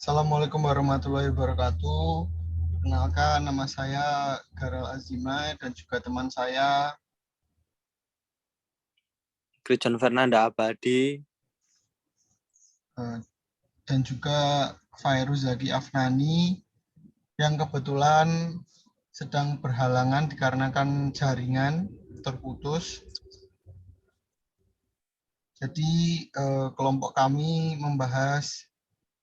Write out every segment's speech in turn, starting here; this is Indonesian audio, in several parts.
Assalamualaikum warahmatullahi wabarakatuh. Kenalkan, nama saya Garal Azima dan juga teman saya Christian Fernanda Abadi dan juga Fairuz Zaki Afnani yang kebetulan sedang berhalangan dikarenakan jaringan terputus. Jadi kelompok kami membahas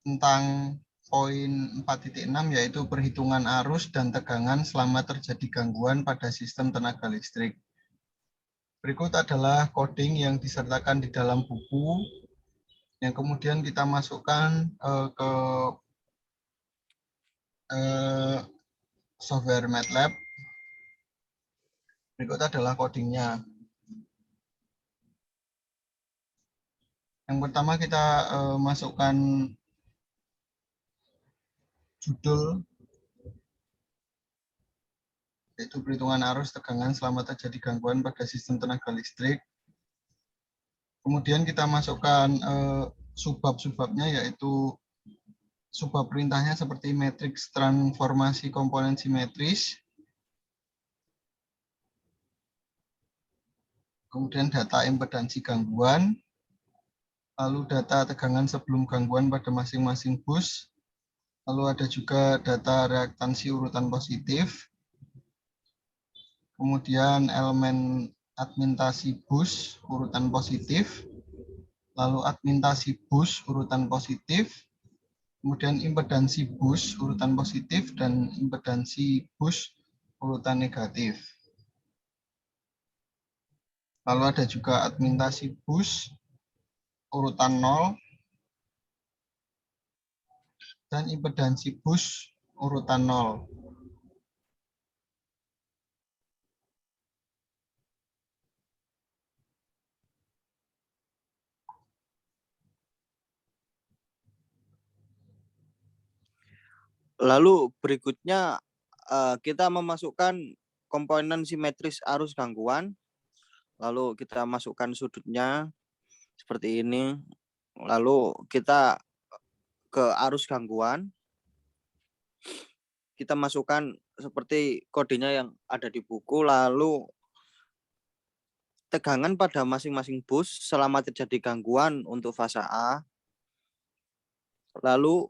tentang poin 4.6 yaitu perhitungan arus dan tegangan selama terjadi gangguan pada sistem tenaga listrik. Berikut adalah coding yang disertakan di dalam buku yang kemudian kita masukkan ke software MATLAB. Berikut adalah codingnya. Yang pertama kita masukkan judul, yaitu perhitungan arus tegangan selama terjadi gangguan pada sistem tenaga listrik. Kemudian kita masukkan subbab-subbabnya, yaitu subbab perintahnya seperti matriks transformasi komponen simetris, kemudian data impedansi gangguan, lalu data tegangan sebelum gangguan pada masing-masing bus, lalu ada juga data reaktansi urutan positif, kemudian elemen admintasi bus urutan positif, lalu admintasi bus urutan positif, kemudian impedansi bus urutan positif, dan impedansi bus urutan negatif. Lalu ada juga admintasi bus urutan 0 dan impedansi bus urutan 0. Lalu berikutnya kita memasukkan komponen simetris arus gangguan. Lalu kita masukkan sudutnya seperti ini. Lalu kita ke arus gangguan. Kita masukkan seperti kodenya yang ada di buku. Lalu tegangan pada masing-masing bus selama terjadi gangguan untuk fase A. Lalu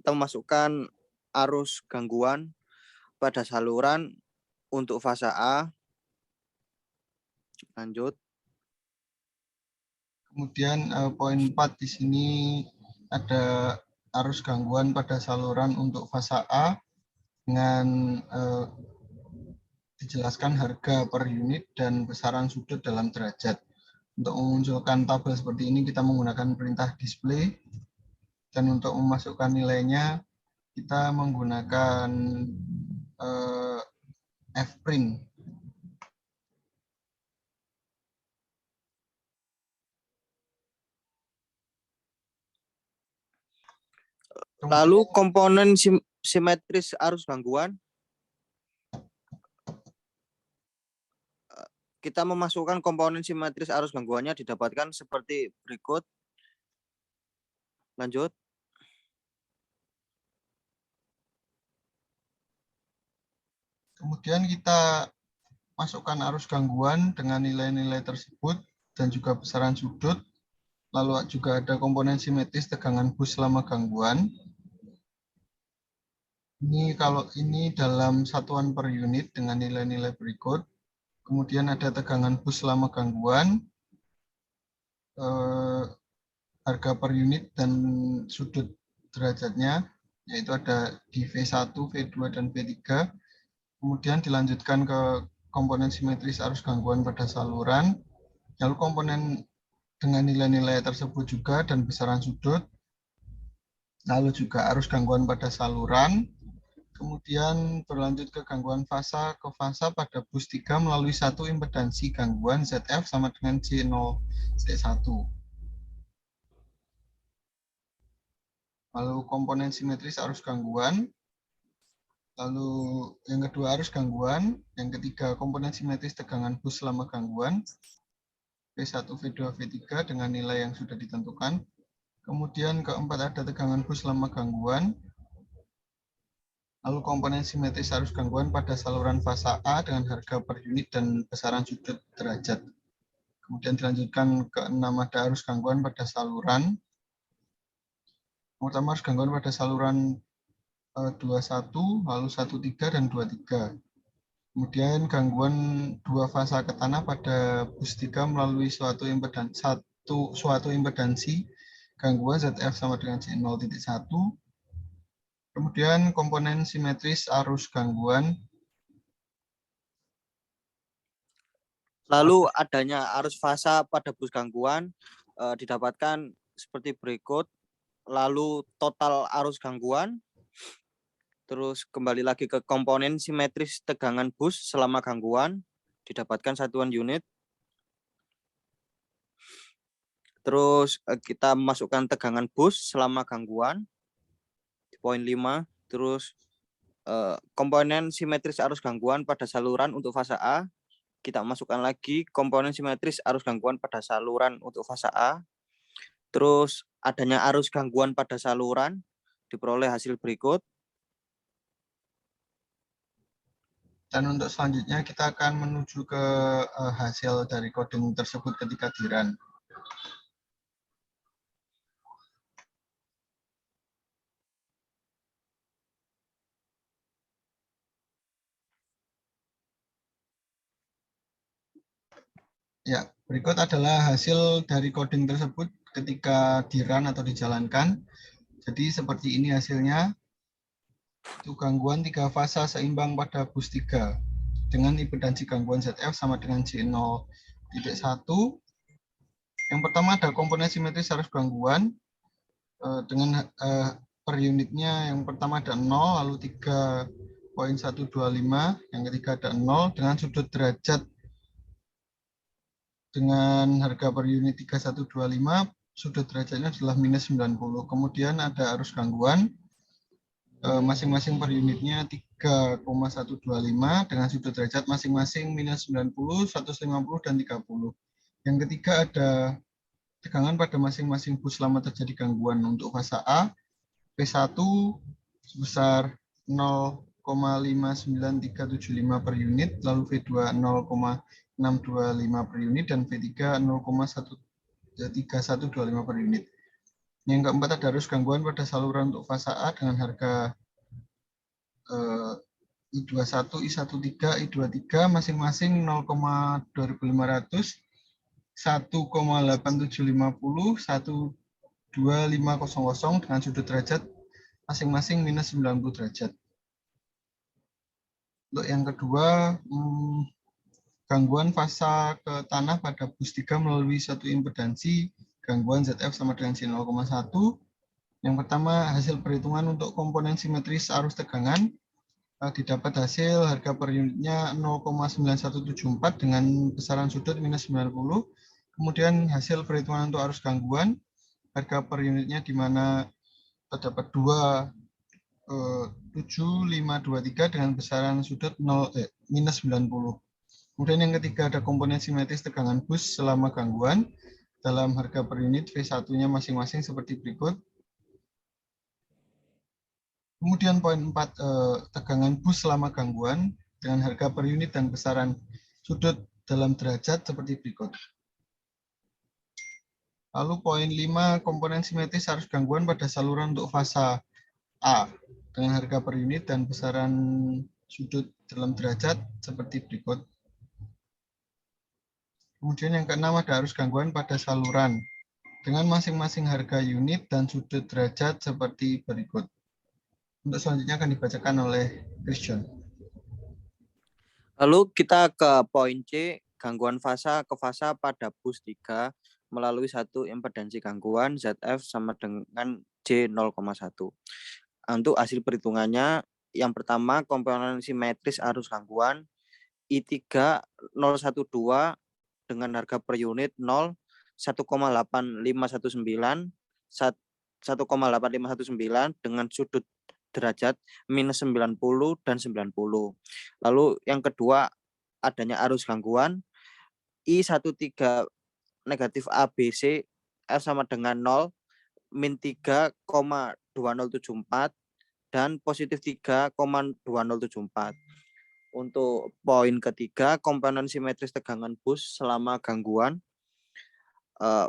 kita memasukkan arus gangguan pada saluran untuk fase A. Lanjut. Kemudian poin 4 di sini ada arus gangguan pada saluran untuk fase A dengan dijelaskan harga per unit dan besaran sudut dalam derajat. Untuk memunculkan tabel seperti ini kita menggunakan perintah display, dan untuk memasukkan nilainya kita menggunakan fprint. Lalu komponen simetris arus gangguan. Kita memasukkan komponen simetris arus gangguannya didapatkan seperti berikut. Lanjut. Kemudian kita masukkan arus gangguan dengan nilai-nilai tersebut dan juga besaran sudut. Lalu juga ada komponen simetris tegangan bus selama gangguan. Ini kalau ini dalam satuan per unit dengan nilai-nilai berikut. Kemudian ada tegangan bus selama gangguan, harga per unit dan sudut derajatnya, yaitu ada di V1, V2, dan V3. Kemudian dilanjutkan ke komponen simetris arus gangguan pada saluran, lalu komponen dengan nilai-nilai tersebut juga dan besaran sudut, lalu juga arus gangguan pada saluran, kemudian berlanjut ke gangguan fasa ke fasa pada bus 3 melalui satu impedansi gangguan ZF sama dengan J0 C1. Lalu komponen simetris arus gangguan, lalu yang kedua arus gangguan, yang ketiga komponen simetris tegangan bus selama gangguan, V1, V2, V3 dengan nilai yang sudah ditentukan. Kemudian keempat ada tegangan bus selama gangguan. Lalu komponen simetris arus gangguan pada saluran fasa A dengan harga per unit dan besaran sudut derajat. Kemudian dilanjutkan ke 6 ada arus gangguan pada saluran. Pertama arus gangguan pada saluran 21, lalu 13 dan 23. Kemudian gangguan dua fasa ke tanah pada bus 3 melalui suatu impedansi gangguan ZF sama dengan C0.1. Kemudian komponen simetris arus gangguan. Lalu adanya arus fasa pada bus gangguan didapatkan seperti berikut. Lalu total arus gangguan. Terus kembali lagi ke komponen simetris tegangan bus selama gangguan. Didapatkan satuan unit. Terus kita masukkan tegangan bus selama gangguan. Poin 5. Terus komponen simetris arus gangguan pada saluran untuk fase A. Kita masukkan lagi komponen simetris arus gangguan pada saluran untuk fase A. Terus adanya arus gangguan pada saluran diperoleh hasil berikut. Dan untuk selanjutnya kita akan menuju ke hasil dari coding tersebut ketika di run. Ya, berikut adalah hasil dari coding tersebut ketika di run atau dijalankan. Jadi seperti ini hasilnya. Itu gangguan 3 fasa seimbang pada bus 3 dengan impedansi gangguan ZF sama dengan J0.1. Yang pertama ada komponen simetris arus gangguan dengan per unitnya yang pertama ada 0, lalu 3.125, yang ketiga ada 0 dengan sudut derajat dengan harga per unit 3125, sudut derajatnya adalah minus 90. Kemudian ada arus gangguan, masing-masing per unitnya 3.125 dengan sudut derajat masing-masing minus 90, 150, dan 30. Yang ketiga ada tegangan pada masing-masing bus selama terjadi gangguan untuk fase A, P1 sebesar 0,59375 per unit, lalu V2 0,625 per unit, dan V3 0,3125 per unit. Yang keempat ada arus gangguan pada saluran untuk fase A dengan harga I21, I13, I23 masing-masing 0,2500, 1,8750, 12500 dengan sudut derajat masing-masing minus 90 derajat. Untuk yang kedua, gangguan fasa ke tanah pada bus 3 melalui satu impedansi gangguan ZF sama dengan C0,1. Yang pertama, hasil perhitungan untuk komponen simetris arus tegangan. Didapat hasil harga per unitnya 0,9174 dengan besaran sudut minus 90. Kemudian hasil perhitungan untuk arus gangguan, harga per unitnya di mana terdapat 2,7523 dengan besaran sudut minus 90. Kemudian yang ketiga ada komponen simetris tegangan bus selama gangguan dalam harga per unit V1-nya masing-masing seperti berikut. Kemudian poin 4, tegangan bus selama gangguan dengan harga per unit dan besaran sudut dalam derajat seperti berikut. Lalu poin 5, komponen simetris arus gangguan pada saluran untuk fasa A dengan harga per unit dan besaran sudut dalam derajat seperti berikut. Kemudian yang keenam ada arus gangguan pada saluran dengan masing-masing harga unit dan sudut derajat seperti berikut. Untuk selanjutnya akan dibacakan oleh Christian. Lalu kita ke poin C, gangguan fasa ke fasa pada bus 3 melalui satu impedansi gangguan ZF sama dengan J0,1. Untuk hasil perhitungannya, yang pertama komponen simetris arus gangguan I3012 dengan harga per unit 0, 1,8519, 1,8519 dengan sudut derajat minus 90 dan 90. Lalu yang kedua adanya arus gangguan I13 negatif ABC F sama dengan 0 min 3,2074 dan positif 3,2074. Untuk poin ketiga, komponen simetris tegangan bus selama gangguan.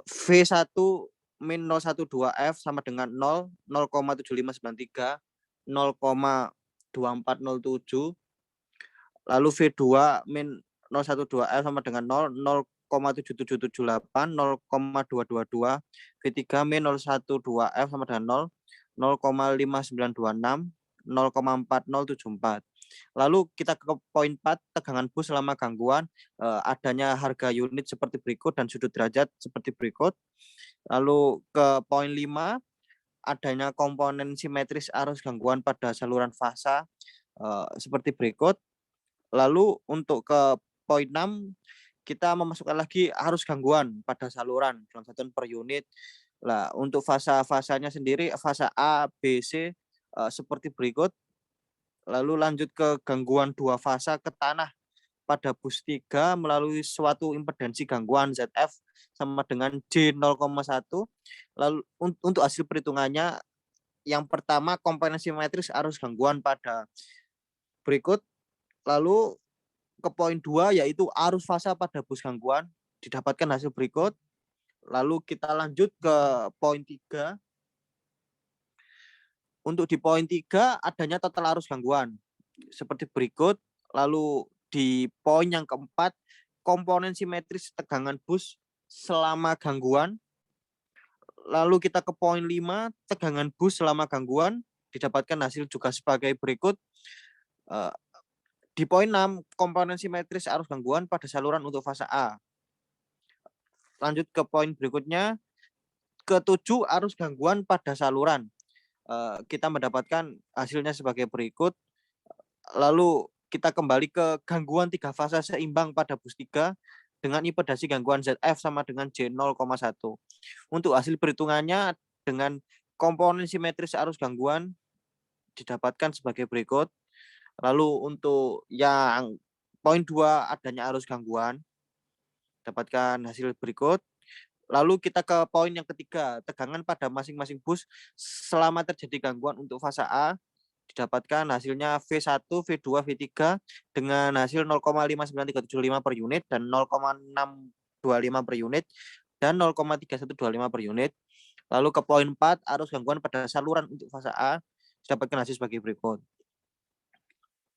V1 min 012F sama dengan 0, 0,7593, 0,2407. Lalu V2 min 012F sama dengan 0, 0,7778, 0,222. V3 min 012F sama dengan 0, 0,5926, 0,4074. Lalu kita ke poin 4, tegangan bus selama gangguan, adanya harga unit seperti berikut dan sudut derajat seperti berikut. Lalu ke poin 5, adanya komponen simetris arus gangguan pada saluran fasa seperti berikut. Lalu untuk ke poin 6, kita memasukkan lagi arus gangguan pada saluran dalam satuan per unit. Nah, untuk fasa-fasanya sendiri, fasa A, B, C seperti berikut. Lalu lanjut ke gangguan dua fasa ke tanah pada bus 3 melalui suatu impedansi gangguan ZF sama dengan J 0,1. Lalu untuk hasil perhitungannya, yang pertama komponen simetris arus gangguan pada berikut. Lalu ke poin 2 yaitu arus fasa pada bus gangguan, didapatkan hasil berikut. Lalu kita lanjut ke poin 3. Untuk di poin 3 adanya total arus gangguan seperti berikut. Lalu di poin yang keempat, komponen simetris tegangan bus selama gangguan. Lalu kita ke poin 5, tegangan bus selama gangguan, didapatkan hasil juga sebagai berikut. Di poin 6, komponen simetris arus gangguan pada saluran untuk fase A. Lanjut ke poin berikutnya, ke-7 arus gangguan pada saluran. Kita mendapatkan hasilnya sebagai berikut. Lalu kita kembali ke gangguan 3 fase seimbang pada bus 3 dengan impedansi gangguan ZF sama dengan J 0,1. Untuk hasil perhitungannya dengan komponen simetris arus gangguan didapatkan sebagai berikut. Lalu untuk yang poin 2 adanya arus gangguan, dapatkan hasil berikut. Lalu kita ke poin yang ketiga, tegangan pada masing-masing bus selama terjadi gangguan untuk fase A, didapatkan hasilnya V1, V2, V3 dengan hasil 0,59375 per unit dan 0,625 per unit dan 0,3125 per unit. Lalu ke poin 4, arus gangguan pada saluran untuk fase A, didapatkan hasil sebagai berikut.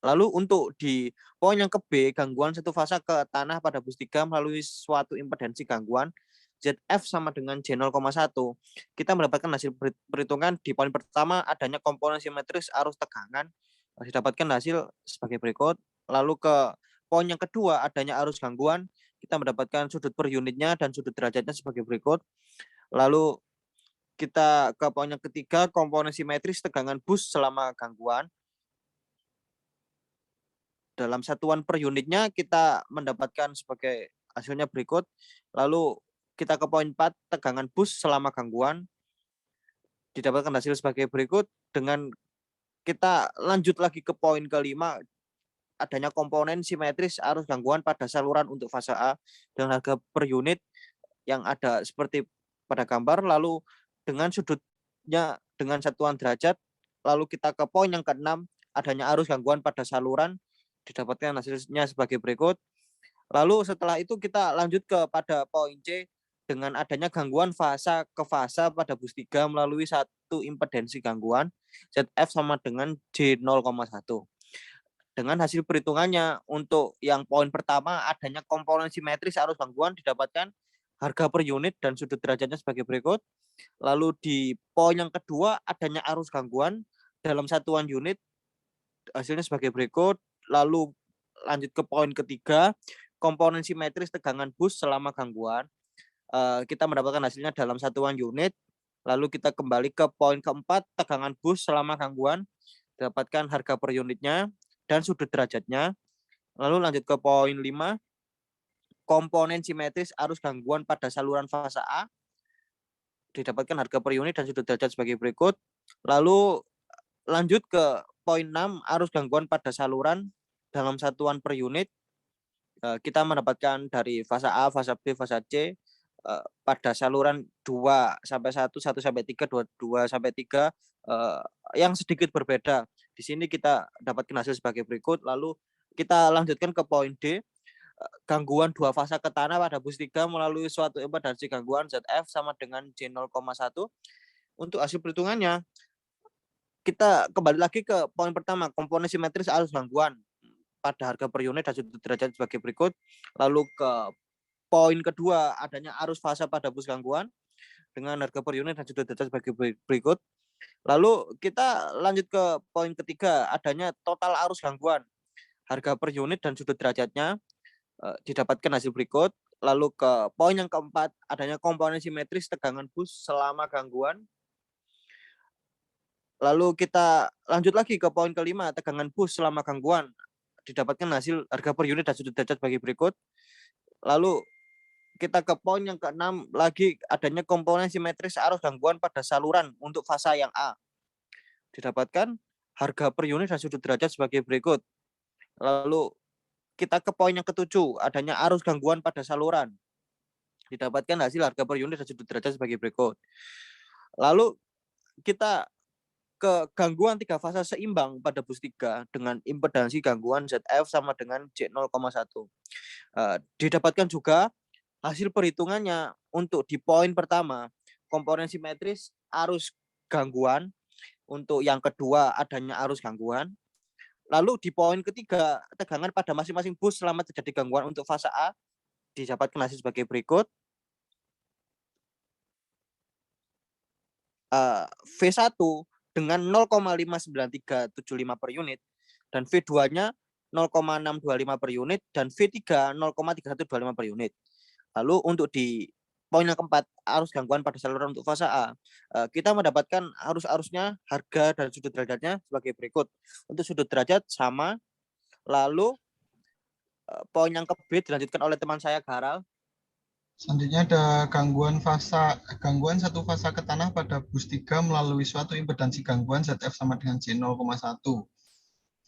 Lalu untuk di poin yang ke B, gangguan satu fase ke tanah pada bus 3 melalui suatu impedansi gangguan ZF sama dengan J 0,1. Kita mendapatkan hasil perhitungan di poin pertama adanya komponen simetris arus tegangan, didapatkan hasil sebagai berikut. Lalu ke poin yang kedua adanya arus gangguan, kita mendapatkan sudut per unitnya dan sudut derajatnya sebagai berikut. Lalu kita ke poin yang ketiga, komponen simetris tegangan bus selama gangguan. Dalam satuan per unitnya kita mendapatkan sebagai hasilnya berikut. Lalu kita ke poin 4, tegangan bus selama gangguan, didapatkan hasil sebagai berikut. Dengan kita lanjut lagi ke poin kelima, adanya komponen simetris arus gangguan pada saluran untuk fase A dengan harga per unit yang ada seperti pada gambar. Lalu dengan sudutnya dengan satuan derajat. Lalu kita ke poin yang ke-6, adanya arus gangguan pada saluran, didapatkan hasilnya sebagai berikut. Lalu setelah itu kita lanjut kepada poin C, dengan adanya gangguan fasa ke fasa pada bus 3 melalui satu impedansi gangguan ZF sama dengan J 0,1. Dengan hasil perhitungannya untuk yang poin pertama adanya komponen simetris arus gangguan, didapatkan harga per unit dan sudut derajatnya sebagai berikut. Lalu di poin yang kedua adanya arus gangguan dalam satuan unit, hasilnya sebagai berikut. Lalu lanjut ke poin ketiga, komponen simetris tegangan bus selama gangguan, kita mendapatkan hasilnya dalam satuan unit. Lalu kita kembali ke poin keempat, tegangan bus selama gangguan, dapatkan harga per unitnya dan sudut derajatnya. Lalu lanjut ke poin 5, komponen simetris arus gangguan pada saluran fase A, didapatkan harga per unit dan sudut derajat sebagai berikut. Lalu lanjut ke poin 6, arus gangguan pada saluran dalam satuan per unit, kita mendapatkan dari fase A, fase B, fase C. pada saluran 2 sampai 1, 1 sampai 3, 2 sampai 3 yang sedikit berbeda. Di sini kita dapatkan hasil sebagai berikut. Lalu kita lanjutkan ke poin D. Gangguan dua fasa ke tanah pada bus 3 melalui suatu impedansi gangguan ZF sama dengan J0,1. Untuk hasil perhitungannya, kita kembali lagi ke poin pertama, komponen simetris arus gangguan pada harga per unit dan sudut derajat sebagai berikut. Lalu ke poin kedua, adanya arus fasa pada bus gangguan dengan harga per unit dan sudut derajat sebagai berikut. Lalu kita lanjut ke poin ketiga, adanya total arus gangguan harga per unit dan sudut derajatnya didapatkan hasil berikut. Lalu ke poin yang keempat, adanya komponen simetris tegangan bus selama gangguan. Lalu kita lanjut lagi ke poin kelima, tegangan bus selama gangguan. Didapatkan hasil harga per unit dan sudut derajat sebagai berikut. Lalu kita ke poin yang keenam, lagi adanya komponen simetris arus gangguan pada saluran untuk fasa yang A. Didapatkan harga per unit dan sudut derajat sebagai berikut. Lalu kita ke poin yang ketujuh, adanya arus gangguan pada saluran. Didapatkan hasil harga per unit dan sudut derajat sebagai berikut. Lalu kita ke gangguan 3 fasa seimbang pada bus 3 dengan impedansi gangguan ZF sama dengan J0,1. Didapatkan juga hasil perhitungannya untuk di poin pertama, komponen simetris arus gangguan. Untuk yang kedua, adanya arus gangguan. Lalu di poin ketiga, tegangan pada masing-masing bus selama terjadi gangguan untuk fase A didapatkan hasil sebagai berikut. V1 dengan 0,59375 per unit dan V2-nya 0,625 per unit dan V3 0,3125 per unit. Lalu untuk di poin yang keempat, arus gangguan pada saluran untuk fase A, kita mendapatkan arus-arusnya, harga dan sudut derajatnya sebagai berikut. Untuk sudut derajat sama. Lalu poin yang ke B dilanjutkan oleh teman saya Garal. Selanjutnya ada gangguan satu fasa ke tanah pada bus 3 melalui suatu impedansi gangguan ZF sama dengan J0,1.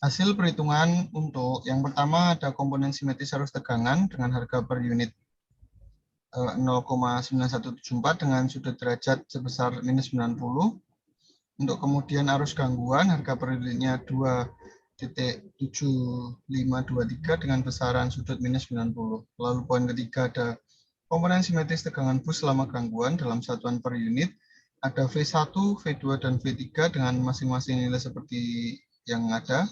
Hasil perhitungan untuk yang pertama ada komponen simetris arus tegangan dengan harga per unit 0,9174 dengan sudut derajat sebesar minus 90. Untuk kemudian arus gangguan harga per unitnya 2,7523 dengan besaran sudut minus 90. Lalu poin ketiga ada komponen simetris tegangan bus selama gangguan dalam satuan per unit. Ada V1, V2, dan V3 dengan masing-masing nilai seperti yang ada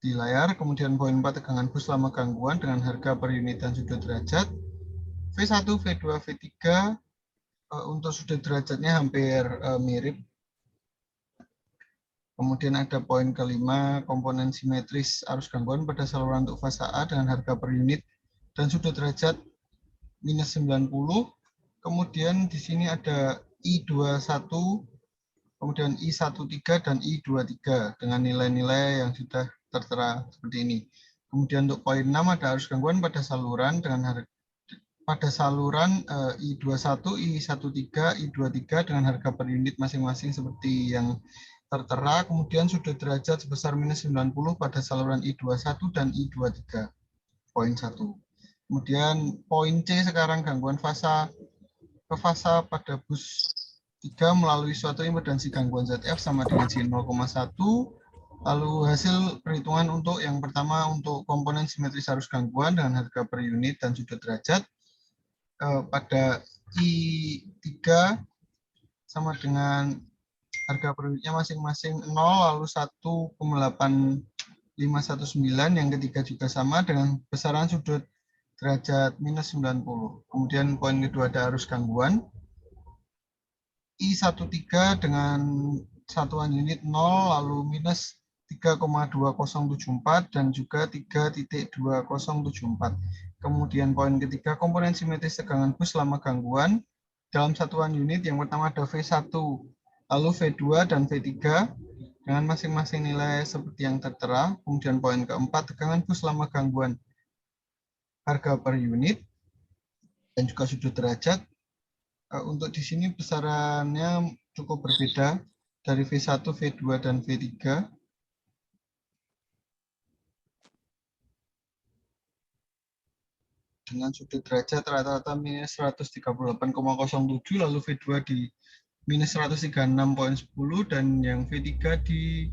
di layar. Kemudian poin 4 tegangan bus selama gangguan dengan harga per unit dan sudut derajat. V1, V2, V3 untuk sudut derajatnya hampir mirip. Kemudian ada poin kelima, komponen simetris arus gangguan pada saluran untuk fase A dengan harga per unit dan sudut derajat minus 90. Kemudian di sini ada I21, kemudian I13 dan I23 dengan nilai-nilai yang sudah tertera seperti ini. Kemudian untuk poin 6 ada arus gangguan pada saluran dengan harga I21, I13, I23 dengan harga per unit masing-masing seperti yang tertera. Kemudian sudut derajat sebesar minus 90 pada saluran I21 dan I23. Poin 1. Kemudian poin C sekarang gangguan fasa ke fasa pada bus 3 melalui suatu impedansi gangguan ZF sama dengan J0,1. Lalu hasil perhitungan untuk yang pertama untuk komponen simetris arus gangguan dengan harga per unit dan sudut derajat. Pada I3 sama dengan harga per unitnya masing-masing 0, lalu 1,8519, yang ketiga juga sama dengan besaran sudut derajat minus 90. Kemudian poin kedua ada arus gangguan. I13 dengan satuan unit 0, lalu minus 3,2074 dan juga 3,2074. Kemudian poin ketiga, komponen simetris tegangan bus selama gangguan dalam satuan unit. Yang pertama ada V1, lalu V2 dan V3 dengan masing-masing nilai seperti yang tertera. Kemudian poin keempat, tegangan bus selama gangguan harga per unit dan juga sudut derajat. Untuk di sini besarannya cukup berbeda dari V1, V2, dan V3. dengan sudut derajat rata-rata minus 138,07, lalu V2 di minus 136,10 dan yang V3 di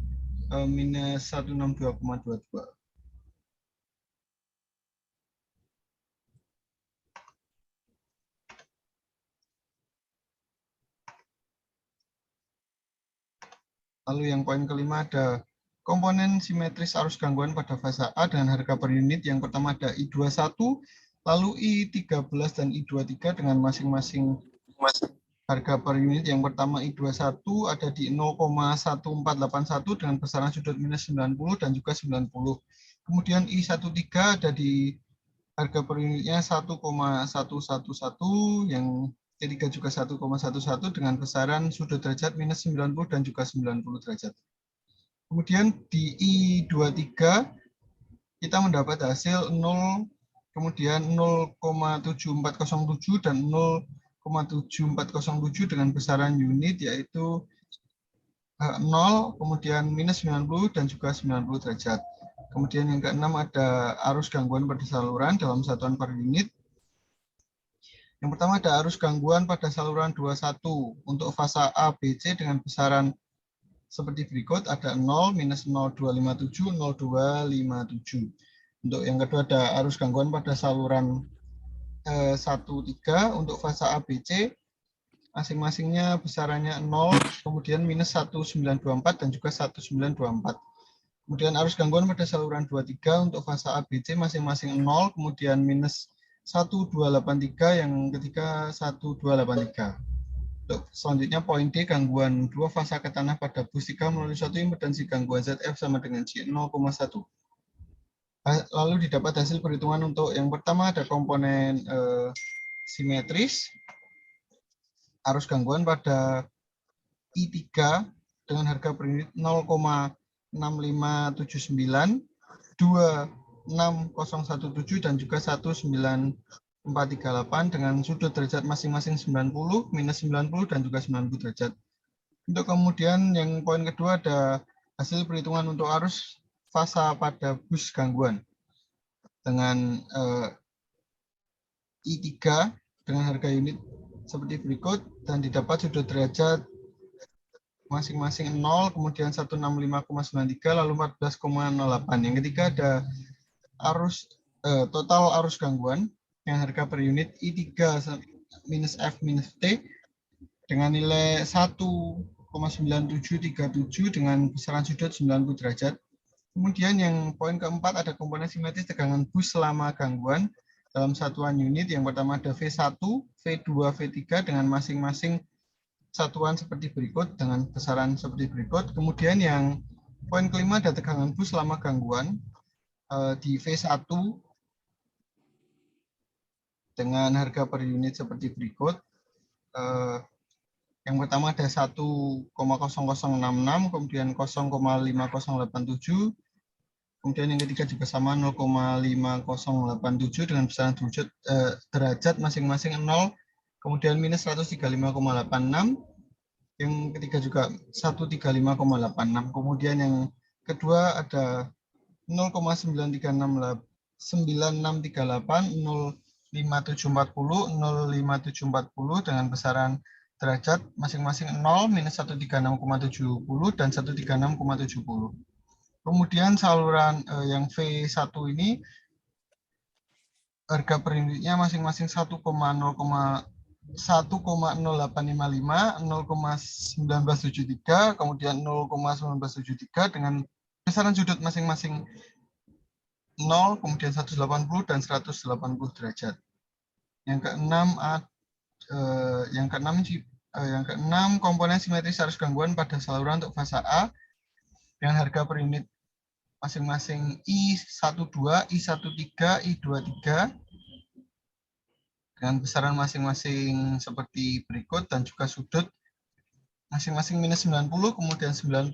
minus 162,22. Lalu yang poin kelima ada komponen simetris arus gangguan pada fase A dengan harga per unit. Yang pertama ada I21, lalu I13 dan I23 dengan masing-masing harga per unit. Yang pertama I21 ada di 0,1481 dengan besaran sudut minus 90 dan juga 90. Kemudian I13 ada di harga per unitnya 1,111, yang ketiga juga 1,11 dengan besaran sudut derajat minus 90 dan juga 90 derajat. Kemudian di I23 kita mendapat hasil 0, kemudian 0,7407 dan 0,7407 dengan besaran unit yaitu 0, kemudian minus 90 dan juga 90 derajat. Kemudian yang keenam ada arus gangguan pada saluran dalam satuan per unit. Yang pertama ada arus gangguan pada saluran 21 untuk fase A, B, C dengan besaran seperti berikut, ada 0, minus 0,257, 0,257. Untuk yang kedua ada arus gangguan pada saluran 1,3 untuk fase A, B, C, masing-masingnya besarannya 0, kemudian minus 1,924 dan juga 1,924. Kemudian arus gangguan pada saluran 23 untuk fase A, B, C masing-masing 0, kemudian minus 1,283, yang ketiga 1,283. Untuk selanjutnya poin D, gangguan dua fasa ke tanah pada bus 3 melalui suatu impedansi gangguan ZF sama dengan J 0,1. Lalu didapat hasil perhitungan untuk yang pertama ada komponen simetris arus gangguan pada I3 dengan harga per unit 0,6579, 26017 dan juga 19438 dengan sudut derajat masing-masing 90, minus 90 dan juga 90 derajat. Untuk kemudian yang poin kedua ada hasil perhitungan untuk arus fasa pada bus gangguan dengan I3 dengan harga unit seperti berikut dan didapat sudut derajat masing-masing 0, kemudian 165,93, lalu 14,08. Yang ketiga ada arus total arus gangguan yang harga per unit I3 minus F minus T dengan nilai 1,9737 dengan besaran sudut 90 derajat. Kemudian yang poin keempat ada komponen simetris tegangan bus selama gangguan dalam satuan unit. Yang pertama ada V1, V2, V3 dengan masing-masing satuan seperti berikut dengan besaran seperti berikut. Kemudian yang poin kelima ada tegangan bus selama gangguan di V1 dengan harga per unit seperti berikut. Yang pertama ada 1,0066, kemudian 0,5087, kemudian yang ketiga juga sama 0,5087 dengan besaran derajat masing-masing 0, kemudian minus 135,86, yang ketiga juga 135,86. Kemudian yang kedua ada 0,9638, 0,5740, 0,5740 dengan besaran derajat masing-masing 0, minus 136,70 dan 136,70. Kemudian saluran yang V1 ini harga per unitnya masing-masing 1,0855, 0,1973, kemudian 0,1973 dengan besaran sudut masing-masing 0, kemudian 180 dan 180 derajat. Yang keenam komponen simetris arus gangguan pada saluran untuk fase A dengan harga per unit masing-masing I12, I13, I23 dengan besaran masing-masing seperti berikut dan juga sudut masing-masing minus 90, kemudian 90,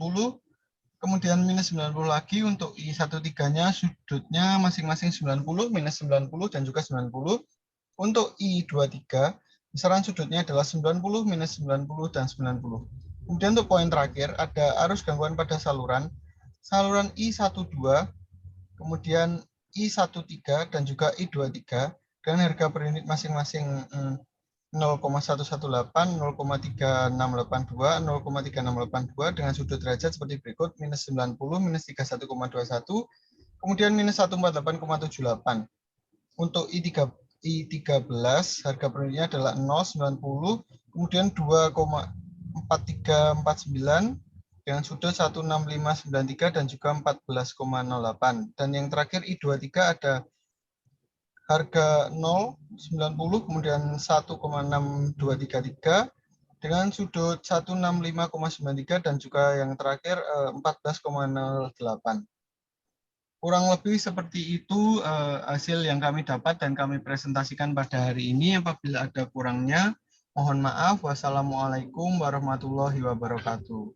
kemudian minus 90 lagi. Untuk I13-nya sudutnya masing-masing 90, minus 90 dan juga 90. Untuk I23 besaran sudutnya adalah 90, minus 90 dan 90. Kemudian untuk poin terakhir ada arus gangguan pada saluran I12, kemudian I13 dan juga I23 Dan harga per unit masing-masing 0,118, 0,3682, 0,3682 dengan sudut derajat seperti berikut, minus 90, minus 31,21, kemudian minus 148,78. Untuk I13 harga per unitnya adalah 0,90, kemudian 2,4349 dengan sudut 16593 dan juga 14,08. Dan yang terakhir I23 ada harga 0,90, kemudian 1,6233 dengan sudut 165,93 dan juga yang terakhir 14,08. Kurang lebih seperti itu hasil yang kami dapat dan kami presentasikan pada hari ini. Apabila ada kurangnya, mohon maaf. Wassalamualaikum warahmatullahi wabarakatuh.